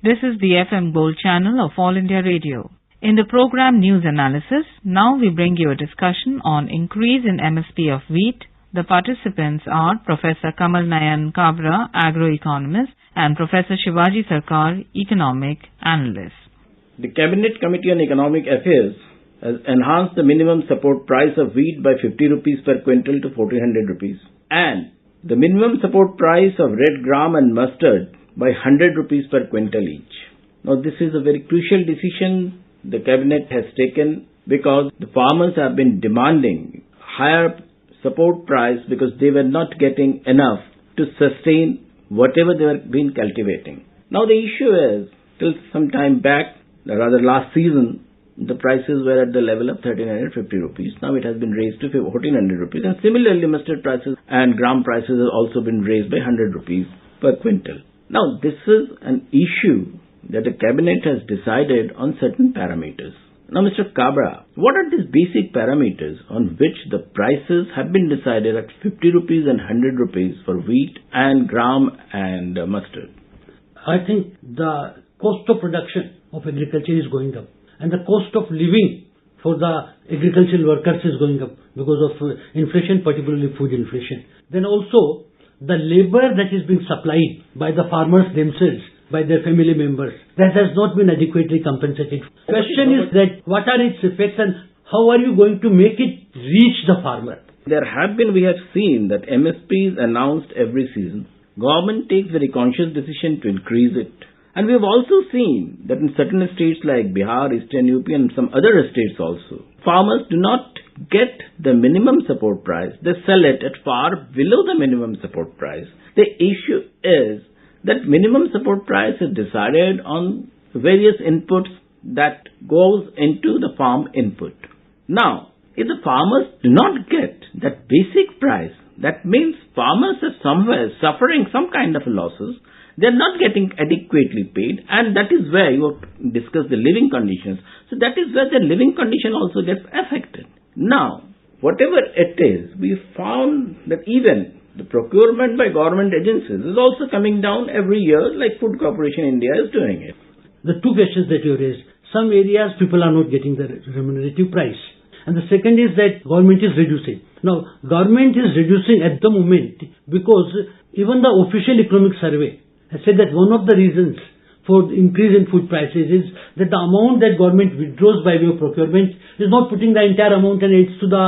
This is the FM Gold channel of All India Radio. In the program News Analysis, now we bring you a discussion on increase in MSP of wheat. The participants are Professor Kamal Nayan Kabra, agroeconomist, and Professor Shivaji Sarkar, economic analyst. The Cabinet Committee on Economic Affairs has enhanced the minimum support price of wheat by 50 rupees per quintal to 1400 rupees and the minimum support price of red gram and mustard by 100 rupees per quintal each. Now this is a very crucial decision the Cabinet has taken because the farmers have been demanding higher support price because they were not getting enough to sustain whatever they were been cultivating. Now the issue is, till some time back, rather last season, the prices were at the level of 1350 rupees. Now it has been raised to 1400 rupees, and similarly mustard prices and gram prices have also been raised by 100 rupees per quintal. Now this is an issue that the Cabinet has decided on certain parameters. Now Mr. Kabra, what are these basic parameters on which the prices have been decided at 50 rupees and 100 rupees for wheat and gram and mustard? I think the cost of production of agriculture is going up and the cost of living for the agricultural workers is going up because of inflation, particularly food inflation. Then also the labor that is being supplied by the farmers themselves, by their family members, that has not been adequately compensated. The question is that what are its effects and how are you going to make it reach the farmer? We have seen that MSP is announced every season. Government takes very conscious decision to increase it. And we have also seen that in certain states like Bihar, Eastern UP and some other states also, farmers do not get the minimum support price. They sell it at far below the minimum support price. The issue is that minimum support price is decided on various inputs that goes into the farm input. Now, if the farmers do not get that basic price, that means farmers are somewhere suffering some kind of losses. They are not getting adequately paid, and that is where you have discussed the living conditions. So that is where the living condition also gets affected. Now, whatever it is, we found that even the procurement by government agencies is also coming down every year, like Food Corporation India is doing it. The two questions that you raised, some areas people are not getting the remunerative price. And the second is that government is reducing. Now, government is reducing at the moment because even the official economic survey has said that one of the reasons for the increase in food prices is that the amount that government withdraws by way of procurement is not putting the entire amount and aids to the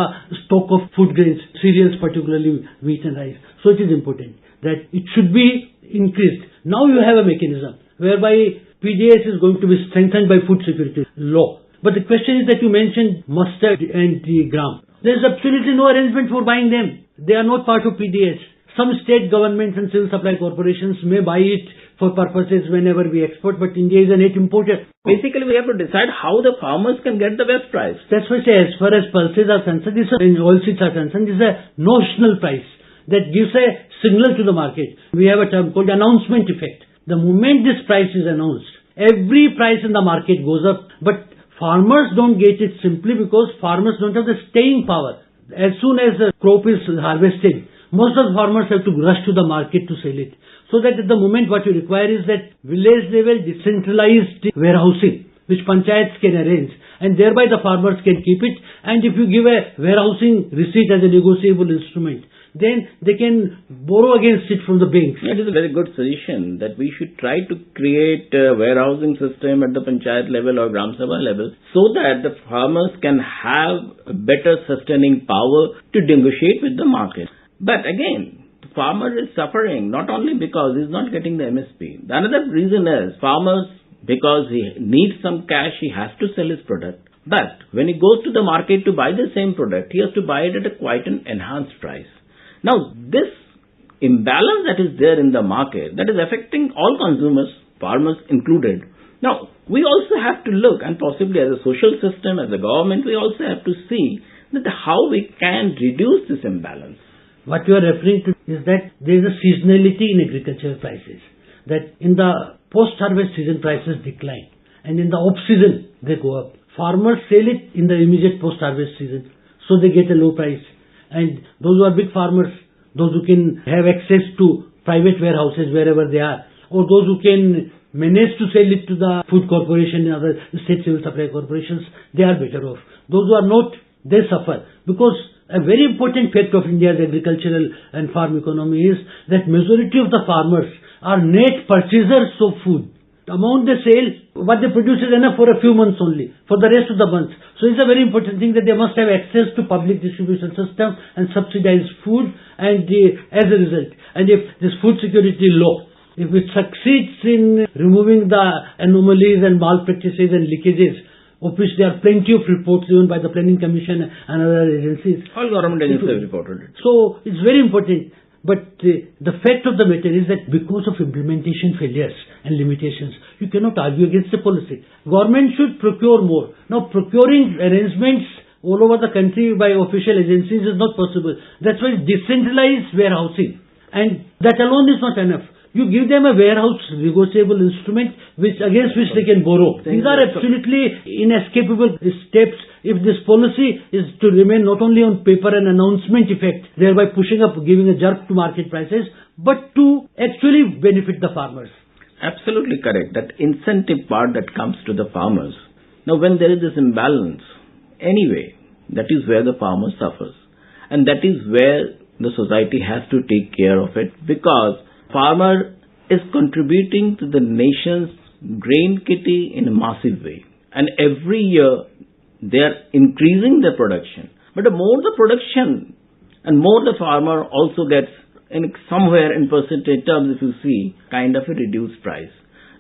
stock of food grains, cereals, particularly wheat and rice. So it is important that it should be increased. Now you have a mechanism whereby PDS is going to be strengthened by food security law. But the question is that you mentioned mustard and the gram. There is absolutely no arrangement for buying them. They are not part of PDS. Some state governments and civil supply corporations may buy it for purposes whenever we export, but India is a net importer. Basically, we have to decide how the farmers can get the best price. That's why I say, as far as pulses are concerned, and oilseeds are concerned, this is a notional price that gives a signal to the market. We have a term called announcement effect. The moment this price is announced, every price in the market goes up, but farmers don't get it simply because farmers don't have the staying power. As soon as the crop is harvested, most of the farmers have to rush to the market to sell it. So that at the moment what you require is that village level decentralized warehousing, which panchayats can arrange, and thereby the farmers can keep it. And if you give a warehousing receipt as a negotiable instrument, then they can borrow against it from the banks. It is a very good suggestion that we should try to create a warehousing system at the panchayat level or Gram Sabha level so that the farmers can have a better sustaining power to negotiate with the market. But again, the farmer is suffering not only because he is not getting the MSP. The another reason is farmers, because he needs some cash, he has to sell his product. But when he goes to the market to buy the same product, he has to buy it at a quite an enhanced price. Now, this imbalance that is there in the market, that is affecting all consumers, farmers included. Now, we also have to look, and possibly as a social system, as a government, we also have to see that how we can reduce this imbalance. What you are referring to is that there is a seasonality in agricultural prices. That in the post-harvest season prices decline and in the off-season they go up. Farmers sell it in the immediate post-harvest season, so they get a low price. And those who are big farmers, those who can have access to private warehouses wherever they are, or those who can manage to sell it to the food corporation and other state civil supply corporations, they are better off. Those who are not, they suffer. Because a very important fact of India's agricultural and farm economy is that majority of the farmers are net purchasers of food. The amount they sell, what they produce is enough for a few months only, for the rest of the months. So it's a very important thing that they must have access to public distribution system and subsidized food, and as a result, and if this food security law, if it succeeds in removing the anomalies and malpractices and leakages, of which there are plenty of reports given by the Planning Commission and other agencies. All government agencies have reported it. So it's very important. But the fact of the matter is that because of implementation failures and limitations, you cannot argue against the policy. Government should procure more. Now, procuring arrangements all over the country by official agencies is not possible. That's why decentralized warehousing. And that alone is not enough. You give them a warehouse negotiable instrument against which they can borrow. These are absolutely inescapable steps if this policy is to remain not only on paper and announcement effect, thereby pushing up, giving a jerk to market prices, but to actually benefit the farmers. Absolutely correct. That incentive part that comes to the farmers. Now when there is this imbalance, anyway, that is where the farmer suffers. And that is where the society has to take care of it, because farmer is contributing to the nation's grain kitty in a massive way. And every year they are increasing their production. But the more the production and more the farmer also gets, in somewhere in percentage terms, if you see, kind of a reduced price.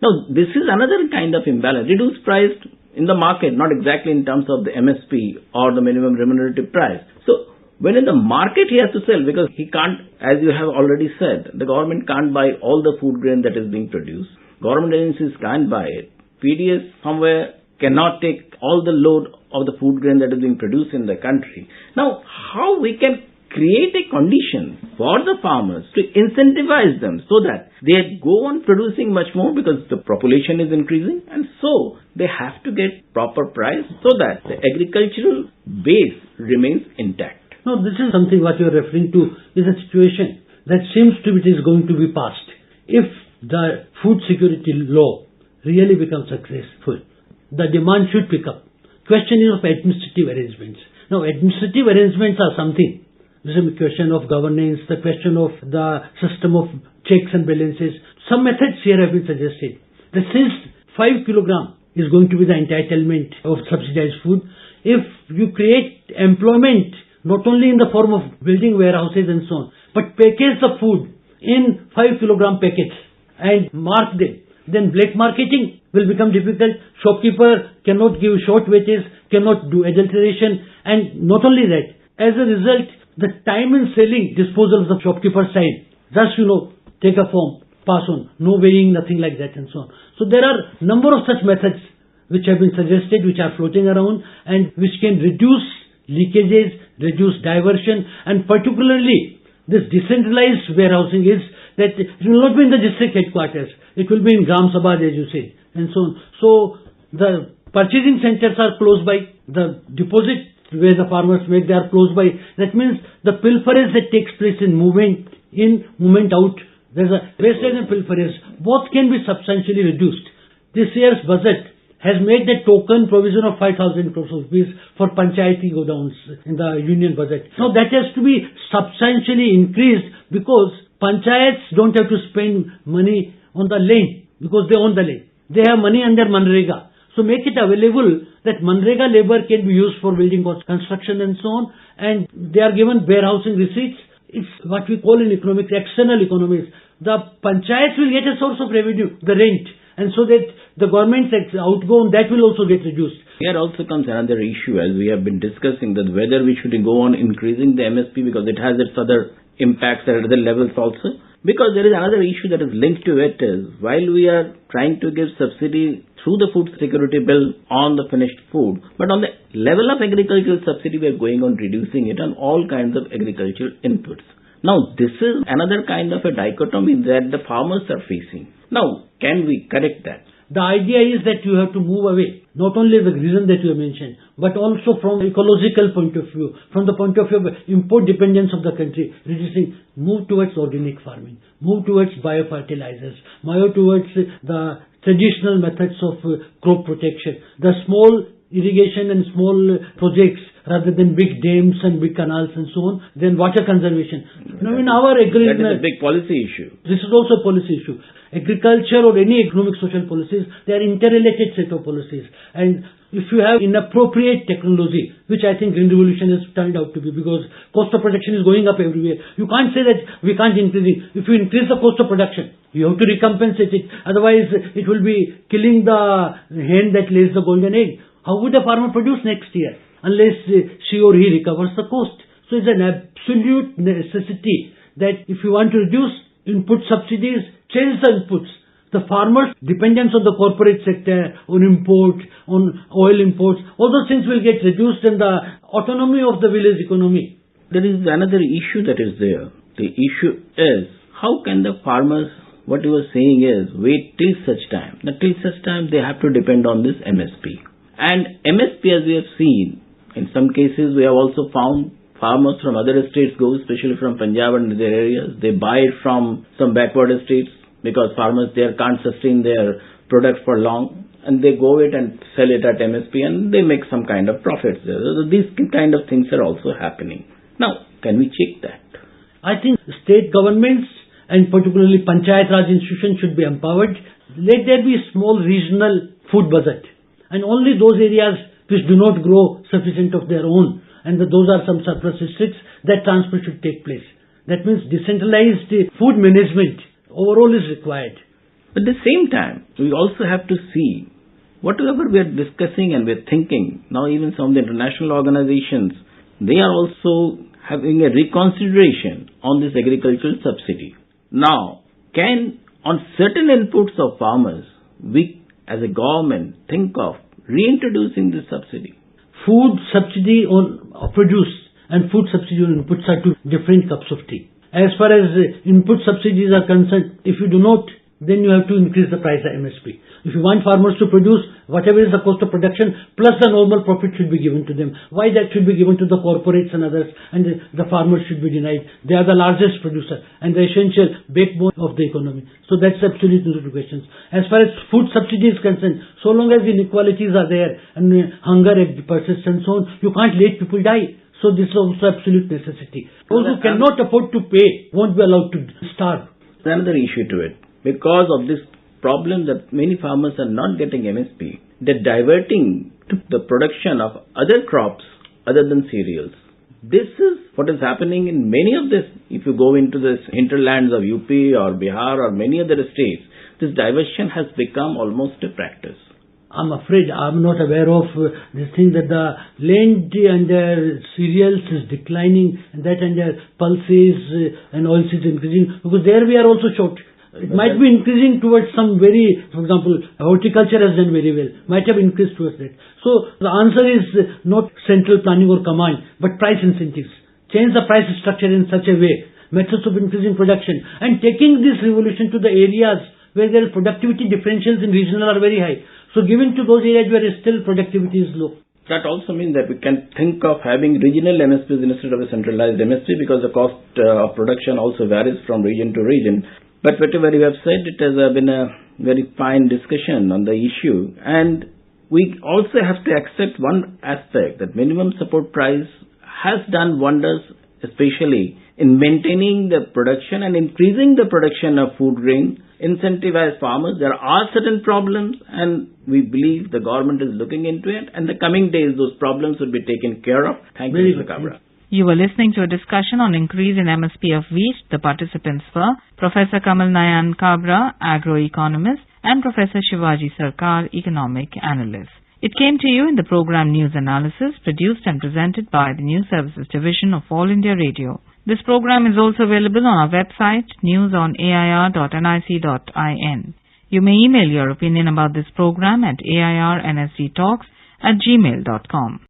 Now this is another kind of imbalance. Reduced price in the market, not exactly in terms of the MSP or the minimum remunerative price. So when in the market he has to sell, because he can't, as you have already said, the government can't buy all the food grain that is being produced. Government agencies can't buy it. PDS somewhere cannot take all the load of the food grain that is being produced in the country. Now, how we can create a condition for the farmers to incentivize them so that they go on producing much more, because the population is increasing, and so they have to get proper price so that the agricultural base remains intact. No, this is something what you are referring to is a situation that seems to be going to be passed. If the food security law really becomes successful, the demand should pick up. Question is of administrative arrangements. Now, administrative arrangements are something. This is a question of governance, the question of the system of checks and balances. Some methods here have been suggested. That since 5 kilogram is going to be the entitlement of subsidized food, if you create employment not only in the form of building warehouses and so on, but package the food in 5 kilogram packets and mark them, then black marketing will become difficult. Shopkeeper cannot give short wages, cannot do adulteration, and not only that, as a result, the time in selling disposal of the shopkeeper's side, just take a form, pass on, no weighing, nothing like that, and so on. So there are number of such methods which have been suggested, which are floating around, and which can reduce leakages, reduce diversion, and particularly this decentralized warehousing is that it will not be in the district headquarters, it will be in Gram Sabha, as you say, and so on. So the purchasing centers are close by, the deposit where the farmers make, they are close by. That means the pilferage that takes place in movement in, movement out, there's a wastage and pilferage, both can be substantially reduced. This year's budget has made the token provision of 5,000 crores rupees for panchayati godowns in the union budget. Now that has to be substantially increased, because panchayats don't have to spend money on the land because they own the land. They have money under Manrega. So make it available that Manrega labor can be used for building construction and so on, and they are given warehousing receipts. It's what we call in economics, external economics. The panchayats will get a source of revenue, the rent, and so that the government's outgo on that will also get reduced. Here also comes another issue, as we have been discussing, that whether we should go on increasing the MSP because it has its other impacts at other levels also. Because there is another issue that is linked to it is, while we are trying to give subsidy through the food security bill on the finished food, but on the level of agricultural subsidy we are going on reducing it on all kinds of agricultural inputs. Now this is another kind of a dichotomy that the farmers are facing. Now can we correct that? The idea is that you have to move away, not only the reason that you have mentioned, but also from ecological point of view, from the point of view of import dependence of the country, reducing, move towards organic farming, move towards biofertilizers, move towards the traditional methods of crop protection, the small irrigation and small projects rather than big dams and big canals and so on, then water conservation. Now in our agriculture, that is a big policy issue. This is also a policy issue. Agriculture or any economic social policies, they are interrelated set of policies. And if you have inappropriate technology, which I think Green Revolution has turned out to be, because cost of production is going up everywhere. You can't say that we can't increase it. If you increase the cost of production, you have to recompensate it. Otherwise, it will be killing the hen that lays the golden egg. How would a farmer produce next year unless she or he recovers the cost? So it's an absolute necessity that if you want to reduce input subsidies, change the inputs. The farmers' dependence on the corporate sector, on import, on oil imports, all those things will get reduced and the autonomy of the village economy. There is another issue that is there. The issue is, how can the farmers, what you were saying is, wait till such time. Now till such time they have to depend on this MSP. And MSP, as we have seen, in some cases we have also found farmers from other states go, especially from Punjab and their areas. They buy it from some backward states because farmers there can't sustain their product for long, and they go it and sell it at MSP and they make some kind of profits there. So these kind of things are also happening. Now, can we check that? I think state governments and particularly Panchayat Raj institutions should be empowered. Let there be a small regional food budget, and only those areas which do not grow sufficient of their own, and those are some surplus districts, that transfer should take place. That means decentralized food management overall is required. At the same time, we also have to see whatever we are discussing and we are thinking, now even some of the international organizations, they are also having a reconsideration on this agricultural subsidy. Now, can on certain inputs of farmers, we as a government think of reintroducing this subsidy? Food subsidy on produce and food subsidy on inputs are two different cups of tea. As far as input subsidies are concerned, if you do not, then you have to increase the price of MSP. If you want farmers to produce, whatever is the cost of production, plus the normal profit should be given to them. Why that should be given to the corporates and others, and the farmers should be denied? They are the largest producer and the essential backbone of the economy. So that's absolutely no questions. As far as food subsidy is concerned, so long as inequalities are there and hunger persists and so on, you can't let people die. So this is also absolute necessity. Those who cannot afford to pay won't be allowed to starve. There's another issue to it. Because of this problem that many farmers are not getting MSP, they're diverting to the production of other crops other than cereals. This is what is happening in many of this. If you go into this hinterlands of UP or Bihar or many other states, this diversion has become almost a practice. I'm afraid I'm not aware of this thing that the land under cereals is declining and that under pulses and oilseeds increasing, because there we are also short. It might be increasing towards some very, for example, horticulture has done very well, might have increased towards that. So the answer is not central planning or command, but price incentives. Change the price structure in such a way, methods of increasing production, and taking this revolution to the areas where their productivity differentials in regional are very high. So given to those areas where still productivity is low. That also means that we can think of having regional MSPs instead of a centralized MSP, because the cost of production also varies from region to region. But whatever you have said, it has been a very fine discussion on the issue. And we also have to accept one aspect, that minimum support price has done wonders, especially in maintaining the production and increasing the production of food grain, incentivize farmers. There are certain problems, and we believe the government is looking into it, and the coming days those problems will be taken care of. Thank you, Mr. Kabra. You were listening to a discussion on increase in MSP of wheat. The participants were Professor Kamal Nayan Kabra, agroeconomist, and Professor Shivaji Sarkar, economic analyst. It came to you in the program News Analysis, produced and presented by the News Services Division of All India Radio. This program is also available on our website, newsonair.nic.in. You may email your opinion about this program at airnsdtalks@gmail.com.